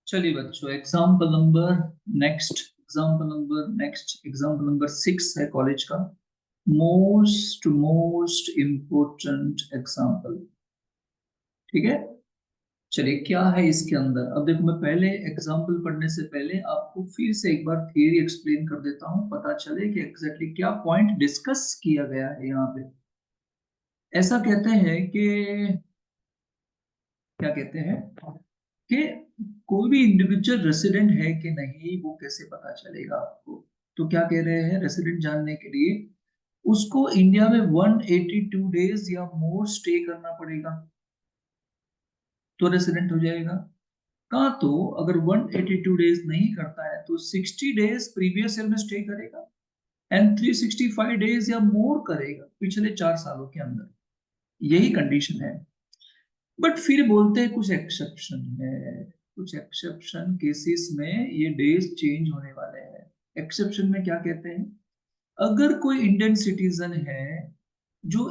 चलिए बच्चों, example number 6 है कॉलेज का। Most important example. ठीक है। चलिए, क्या है इसके अंदर। अब देखो, मैं पहले एग्जाम्पल पढ़ने से पहले आपको फिर से एक बार थियरी एक्सप्लेन कर देता हूँ, पता चले कि एग्जैक्टली क्या पॉइंट डिस्कस किया गया है यहाँ पे। ऐसा कहते हैं कि, क्या कहते हैं कि कोई भी इंडिविजुअल रेसिडेंट है कि नहीं, वो कैसे पता चलेगा आपको। तो क्या कह रहे हैं, रेसिडेंट जानने के लिए उसको इंडिया में 182 डेज या मोर स्टे करना पड़ेगा तो रेसिडेंट हो जाएगा। कहा तो अगर 182 डेज नहीं करता है तो 60 डेज प्रीवियस ईयर में स्टे करेगा एंड 365 डेज या मोर करेगा पिछले 4 सालों के अंदर। यही कंडीशन है। बट फिर बोलते हैं कुछ एक्सेप्शन है। कुछ एक्सेप्शन केसेस में ये डेज चेंज होने वाले हैं। एक्सेप्शन में क्या कहते हैं, अगर कोई इंडियन सिटीजन है जो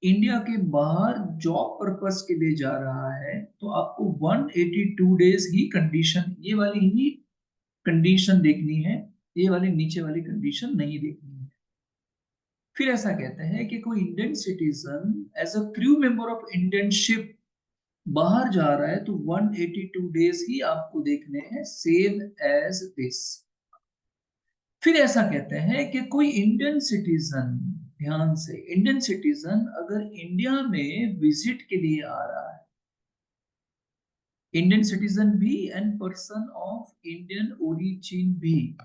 इंडिया के बाहर जॉब पर्पस के लिए जा रहा है तो आपको 182 डेज ही कंडीशन, ये वाली ही कंडीशन देखनी है, ये वाली नीचे वाली कंडीशन नहीं देखनी है। फिर ऐसा कहते हैं कि कोई Indian citizen as a crew member of Indian ship बाहर जा रहा है तो 182 डेज ही आपको देखने हैं, सेम एज दिस। फिर ऐसा कहते हैं कि कोई इंडियन सिटीजन, ध्यान से, इंडियन सिटीजन अगर इंडिया में विजिट के लिए आ रहा है, इंडियन सिटीजन भी and person of Indian origin भी,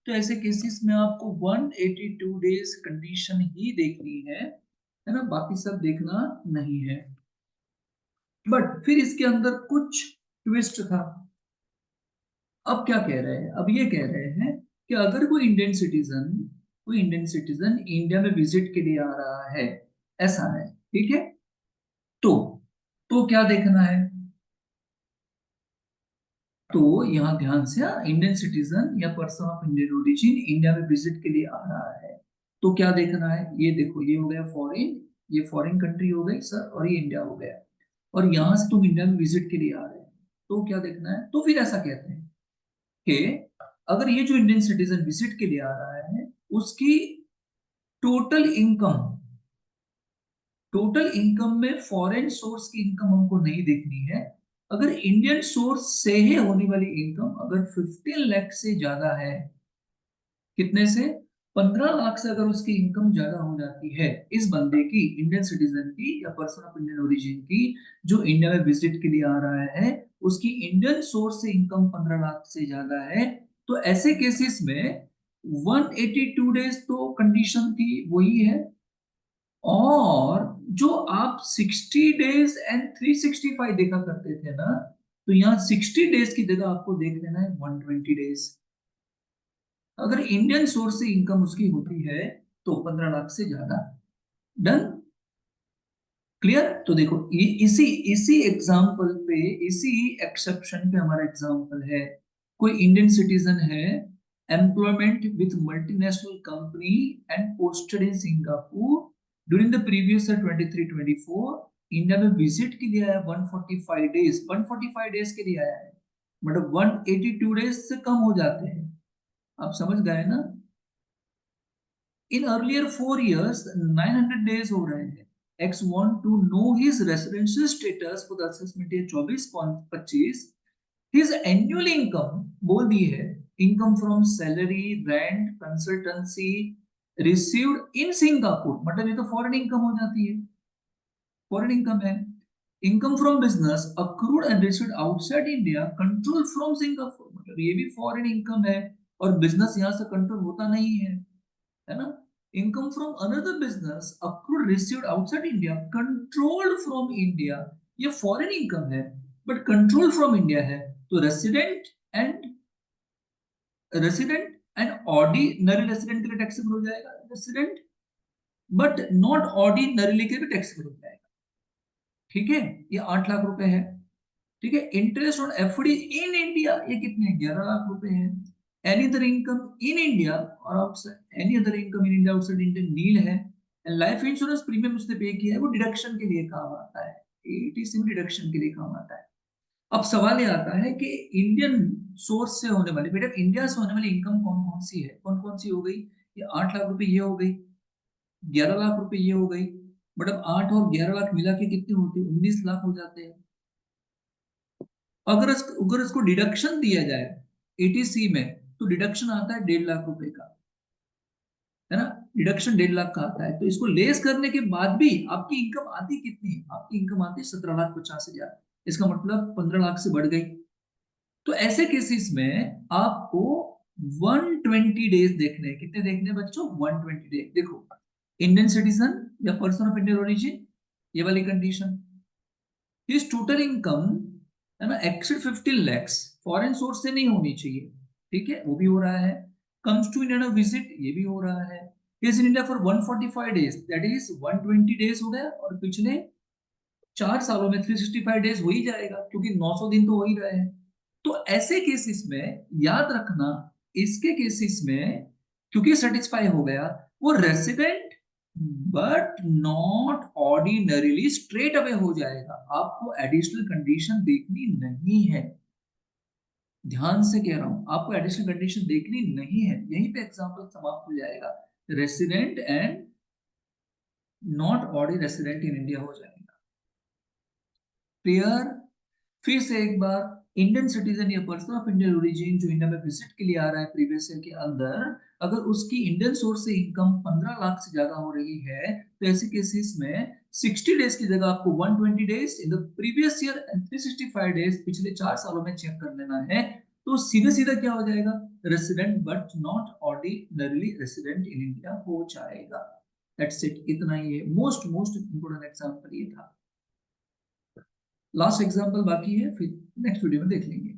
तो ऐसे केसेस में आपको 182 डेज कंडीशन ही देखनी है ना, बाकी सब देखना नहीं है। बट फिर इसके अंदर कुछ ट्विस्ट था। अब क्या कह रहे हैं, अब ये कह रहे हैं कि अगर कोई इंडियन सिटीजन इंडिया में विजिट के लिए आ रहा है, ऐसा है, ठीक है। तो तो क्या देखना है, तो यहाँ ध्यान से, इंडियन सिटीजन या person of Indian origin India में विजिट के लिए आ रहा है तो क्या देखना है। ये देखो, ये हो गया फॉरेन, ये फॉरेन कंट्री हो गई सर, और ये इंडिया हो गया। और यहां से तुम इंडिया में विजिट के लिए आ रहे हैं तो क्या देखना है। तो फिर ऐसा कहते हैं कि अगर ये जो इंडियन सिटीजन विजिट के लिए आ रहा है उसकी टोटल इनकम, टोटल इनकम में फॉरेन सोर्स की इनकम हमको नहीं देखनी है। अगर इंडियन सोर्स से ही होने वाली इनकम अगर 15 लाख से ज्यादा है, कितने से, 15 लाख से अगर उसकी इनकम ज्यादा हो जाती है इस बंदे की, इंडियन सिटीजन की या पर्सन ऑफ इंडियन ओरिजिन की, जो इंडिया में विजिट के लिए आ रहा है, उसकी इंडियन सोर्स से इनकम 15 लाख से ज्यादा है, तो ऐसे केसेस में 182 डेज तो कंडीशन थी वही है। और जो आप 60 डेज एंड 365 देखा करते थे ना, तो यहाँ 60 डेज की जगह आपको देख लेना है 120 डेज। अगर इंडियन सोर्स से इनकम उसकी होती है तो 15 लाख से ज्यादा। Done, clear. तो देखो, इसी इसी एग्जाम्पल पे, इसी एक्सेप्शन पे हमारा एग्जाम्पल है। कोई इंडियन सिटीजन है, employment with multinational company and posted in Singapore during the previous year 23-24, India में विजिट के लिए आया 145 डेज, 145 डेज के लिए आया है, मतलब 182 डेज से कम हो जाते हैं। आप समझ गए ना। In earlier 4 years, 900 days हो रहे हैं। X want to know his residential status for the assessment year 24-25। His annual income बोल दी है, income from salary, rent, consultancy received in Singapore, मतलब ये तो फॉरेन इनकम हो जाती है, फॉरेन इनकम है। Income from business accrued and received outside India, control from Singapore, मतलब ये भी फॉरेन इनकम है और बिजनेस यहाँ से कंट्रोल होता नहीं है ना। Income from another business accrued received outside India, controlled from India, ये फॉरेन इनकम है बट कंट्रोल फ्रॉम इंडिया है। तो एंड रेसिडेंट ऑर्डिनरी रेसिडेंट के लिए टैक्सेबल हो जाएगा, रेसिडेंट बट नॉट ऑर्डिनरी के लिए टैक्सेबल हो जाएगा। ठीक है, ये 8 लाख रुपए है। ठीक है, interest on FD in India ये कितने, 11 लाख रुपए है। Any other income in India और outside, any other income in India outside India nil है। एंड लाइफ इंश्योरेंस प्रीमियम उसने पे किया है, वो डिडक्शन के लिए काम आता है, एटीसी में डिडक्शन के लिए काम आता है। अब सवाल ये आता है कि इंडियन सोर्स से होने वाली, बेटा इंडिया से होने वाली इनकम कौन कौन सी है, कौन कौन सी हो गई? ये 8 लाख रुपए ये हो गई, 11 लाख रुपए ये हो गई। मतलब 8 और 11 लाख मिला के कितने होते हैं? 19 लाख हो जाते हैं। अगर इसको डिडक्शन दिया जाए एटीसी में, तो डिडक्शन आता है 1.5 लाख रुपए का, है ना? डिडक्शन 1.5 लाख का आता है। तो इसको लेस करने के बाद भी आपकी इनकम आती कितनी है? आपकी इनकम आती है 17,50,000। इसका मतलब 15 लाख से बढ़ गई। तो ऐसे केसेस में आपको 120 डेज देखने हैं। कितने देखने हैं बच्चों? 120 डेज। देखो, इंडियन सिटीजन या पर्सन ऑफ इंडियन ओरिजिन, ये वाली कंडीशन, हिज टोटल इनकम, है ना, एक्सेड 15 lakhs, फॉरेन सोर्स से नहीं होनी चाहिए, ठीक है, वो भी हो रहा है। कम्स टू इंडिया विजिट, ये भी हो रहा है। Is in India for 145 days, that is 120 days हो गया, और पिछले 4 सालों में 365 डेज हो ही जाएगा, क्योंकि 900 दिन तो हो ही रहे हैं। तो ऐसे केसेस में याद रखना, इसके केसेस में क्योंकि सेटिस्फाई हो गया, वो resident but not ordinarily straight away हो जाएगा। आपको एडिशनल कंडीशन देखनी नहीं है, ध्यान से कह रहा हूं, आपको एडिशनल कंडीशन देखनी नहीं है। यहीं पे एग्जांपल समाप्त हो जाएगा, resident and not ordinary resident in India हो जाएगा। क्लियर? फिर से एक बार, इंडियन सिटीजन या पर्सन ऑफ इंडियन ओरिजिन जो इंडिया में विजिट के लिए आ रहा है प्रीवियस ईयर के अंदर, अगर उसकी इंडियन सोर्स से इनकम 15 लाख से ज्यादा हो रही है, तो ऐसे केसेस में 60 डेज की जगह आपको 120 days in the previous year and 365 days पिछले 4 सालों में चेक कर लेना है। तो सीधे सीधा क्या हो जाएगा? Resident but not ordinarily resident in India हो जाएगा। दैट्स इट, इतना ही है। मोस्ट मोस्ट इंपोर्टेंट एग्जांपल ये था। लास्ट एग्जांपल बाकी है, फिर नेक्स्ट वीडियो में देख लेंगे।